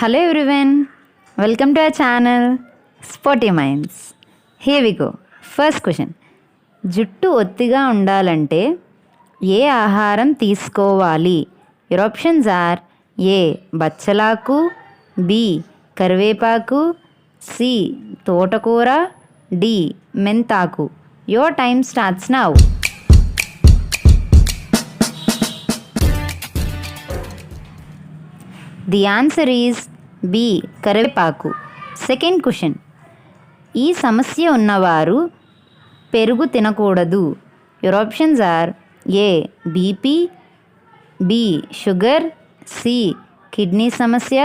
Hello everyone, welcome to our channel Sporty Minds. Here we go. First question. జుట్టు ఒత్తిగా ఉండాలంటే ఏ ఆహారం తీసుకోవాలి? Your options are A. బచ్చలాకు, B. కరివేపాకు, C. తోటకూర, D. మెంతాకు. Your time starts now. The answer is B. కరివేపాకు. Second question. ఈ సమస్య ఉన్నవారు పెరుగు తినకూడదు. Your options are A. BP, B. Sugar, C. Kidney సమస్య,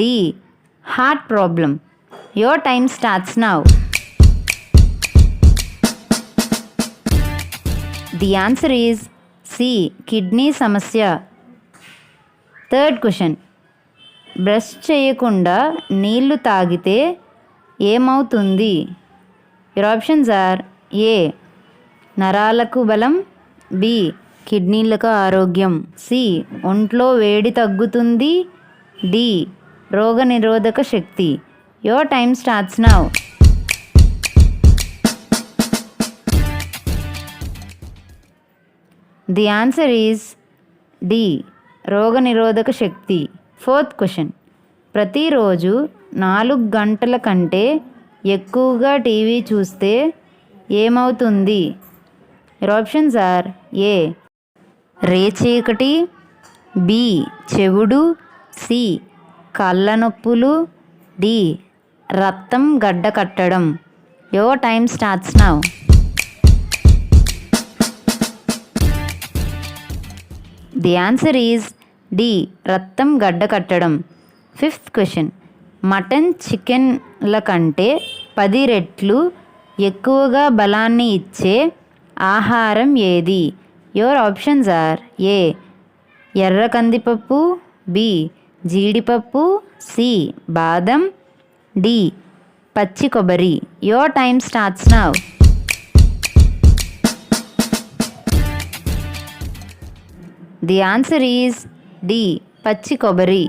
D. Heart problem. Your time starts now. The answer is C. Kidney సమస్య. Third question. Brush చేయకుండా నీళ్లు తాగితే ఏమవుతుంది? Your options are A. నరాలకు బలం, బి. కిడ్నీలకు ఆరోగ్యం, సి. ఒంట్లో వేడి తగ్గుతుంది, డి. రోగనిరోధక శక్తి. Your time starts now. The answer is D. రోగనిరోధక శక్తి. Fourth question. ప్రతిరోజు 4 గంటల కంటే ఎక్కువగా టీవీ చూస్తే ఏమవుతుంది? Your options are A. రేచీకటి, బి. చెవుడు, సి. కళ్ళ నొప్పులు, డి. రక్తం గడ్డ కట్టడం. Your time starts now. The answer is D. రక్తం గడ్డ కట్టడం. Fifth question. మటన్, చికెన్ల కంటే 10 రెట్లు ఎక్కువగా బలాన్ని ఇచ్చే ఆహారం ఏది? Your options are A. ఎర్ర కందిపప్పు, బి. జీడిపప్పు, సి. బాదం, డి. పచ్చి కొబ్బరి. Your time starts now. The answer is D. పచ్చి కొబ్బరి.